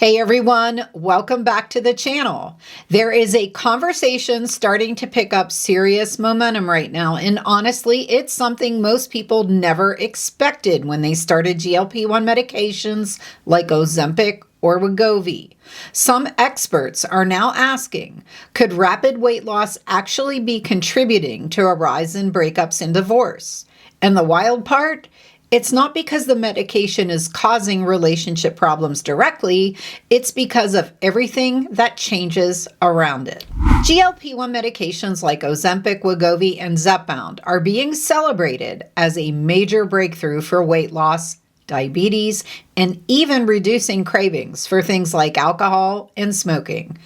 Hey everyone, welcome back to the channel. There is a conversation starting to pick up serious momentum right now, and honestly, it's something most people never expected when they started GLP-1 medications like Ozempic or Wegovy. Some experts are now asking, could rapid weight loss actually be contributing to a rise in breakups and divorce? And the wild part? It's not because the medication is causing relationship problems directly, it's because of everything that changes around it. GLP-1 medications like Ozempic, Wegovy, and Zepbound are being celebrated as a major breakthrough for weight loss, diabetes, and even reducing cravings for things like alcohol and smoking.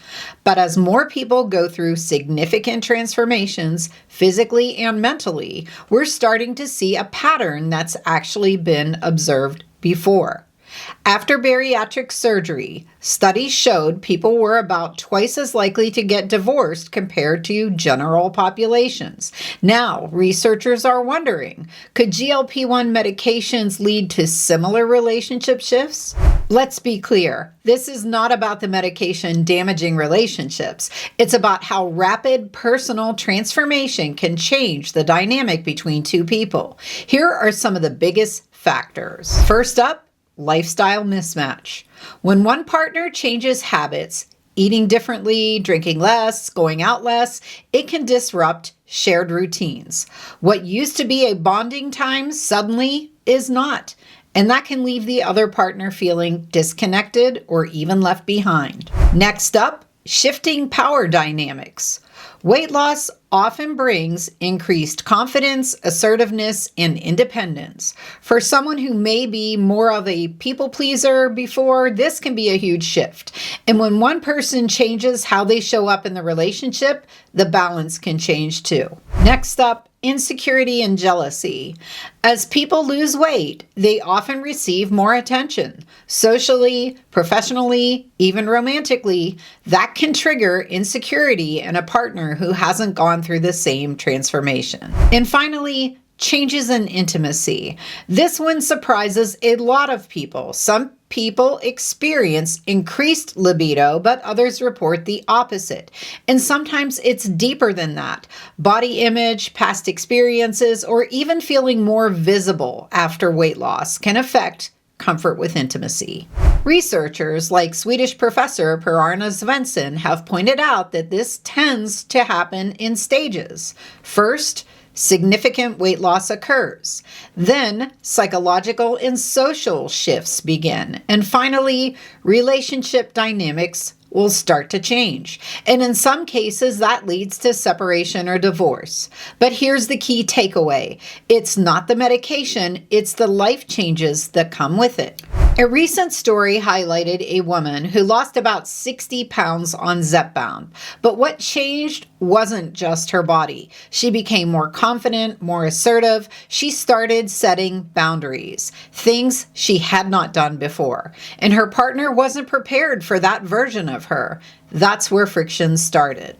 But as more people go through significant transformations, physically and mentally, we're starting to see a pattern that's actually been observed before. After bariatric surgery, studies showed people were about twice as likely to get divorced compared to general populations. Now, researchers are wondering, could GLP-1 medications lead to similar relationship shifts? Let's be clear, this is not about the medication damaging relationships. It's about how rapid personal transformation can change the dynamic between two people. Here are some of the biggest factors. First up, lifestyle mismatch. When one partner changes habits, eating differently, drinking less, going out less, it can disrupt shared routines. What used to be a bonding time suddenly is not, and that can leave the other partner feeling disconnected or even left behind. Next up, shifting power dynamics. Weight loss often brings increased confidence, assertiveness, and independence. For someone who may be more of a people pleaser before, this can be a huge shift. And when one person changes how they show up in the relationship, the balance can change too. Next up, insecurity and jealousy. As people lose weight, they often receive more attention. Socially, professionally, even romantically, that can trigger insecurity in a partner who hasn't gone through the same transformation. And finally, changes in intimacy. This one surprises a lot of people. Some people experience increased libido, but others report the opposite. And sometimes it's deeper than that. Body image, past experiences, or even feeling more visible after weight loss can affect comfort with intimacy. Researchers like Swedish professor Per-Arne Svensson have pointed out that this tends to happen in stages. First, significant weight loss occurs. Then, psychological and social shifts begin. And finally, relationship dynamics will start to change. And in some cases, that leads to separation or divorce. But here's the key takeaway. It's not the medication, it's the life changes that come with it. A recent story highlighted a woman who lost about 60 pounds on Zepbound. But what changed wasn't just her body. She became more confident, more assertive. She started setting boundaries, things she had not done before. And her partner wasn't prepared for that version of her. That's where friction started.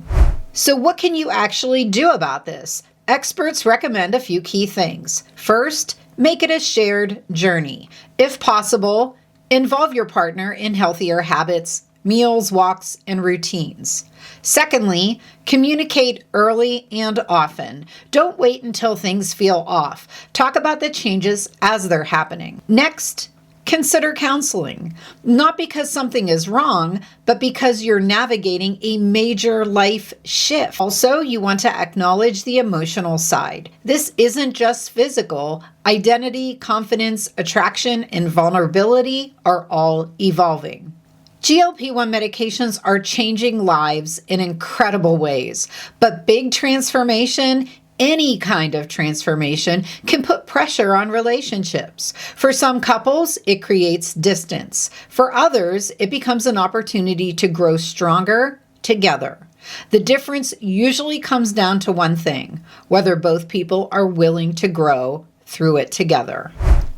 So what can you actually do about this? Experts recommend a few key things. First, make it a shared journey. If possible, involve your partner in healthier habits, meals, walks, and routines. Secondly, communicate early and often. Don't wait until things feel off. Talk about the changes as they're happening. Next, consider counseling, not because something is wrong, but because you're navigating a major life shift. Also, you want to acknowledge the emotional side. This isn't just physical. Identity, confidence, attraction, and vulnerability are all evolving. GLP-1 medications are changing lives in incredible ways, but big transformation, any kind of transformation, can put pressure on relationships. For some couples, it creates distance. For others, it becomes an opportunity to grow stronger together. The difference usually comes down to one thing: whether both people are willing to grow through it together.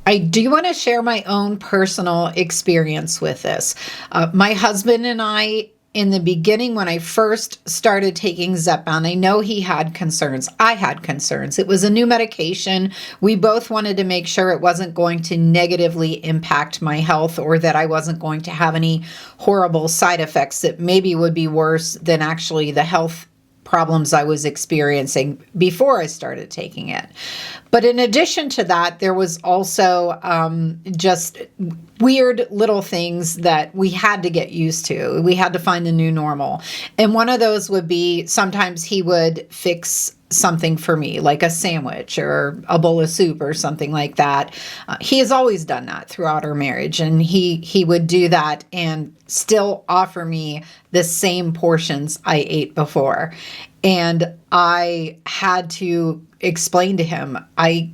I do want to share my own personal experience with this. My husband and I in the beginning, when I first started taking Zepbound, I know he had concerns. I had concerns. It was a new medication. We both wanted to make sure it wasn't going to negatively impact my health, or that I wasn't going to have any horrible side effects that maybe would be worse than actually the health problems I was experiencing before I started taking it. But in addition to that, there was also just weird little things that we had to get used to. We had to find the new normal. And one of those would be sometimes he would fix something for me, like a sandwich or a bowl of soup or something like that. He has always done that throughout our marriage, and he would do that and still offer me the same portions I ate before. And I had to explain to him, I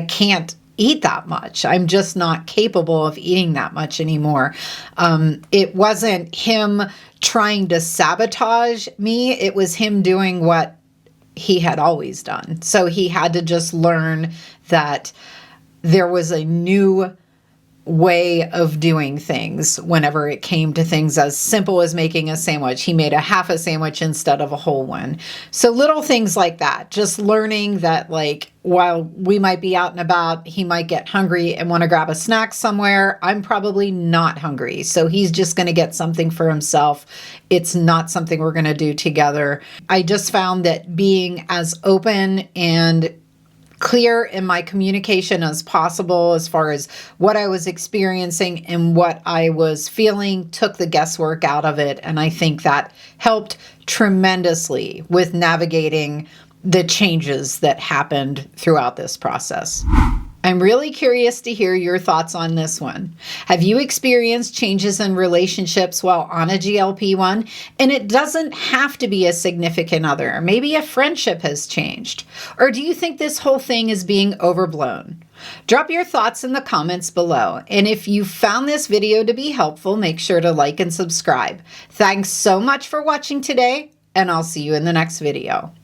can't eat that much. I'm just not capable of eating that much anymore. It wasn't him trying to sabotage me. It was him doing what he had always done. So he had to just learn that there was a new way of doing things whenever it came to things as simple as making a sandwich. He made a half a sandwich instead of a whole one. So little things like that, just learning that, like, while we might be out and about, he might get hungry and want to grab a snack somewhere. I'm probably not hungry. So he's just going to get something for himself. It's not something we're going to do together. I just found that being as open and clear in my communication as possible as far as what I was experiencing and what I was feeling took the guesswork out of it. And I think that helped tremendously with navigating the changes that happened throughout this process. I'm really curious to hear your thoughts on this one. Have you experienced changes in relationships while on a GLP-1? And it doesn't have to be a significant other. Maybe a friendship has changed. Or do you think this whole thing is being overblown? Drop your thoughts in the comments below. And if you found this video to be helpful, make sure to like and subscribe. Thanks so much for watching today, and I'll see you in the next video.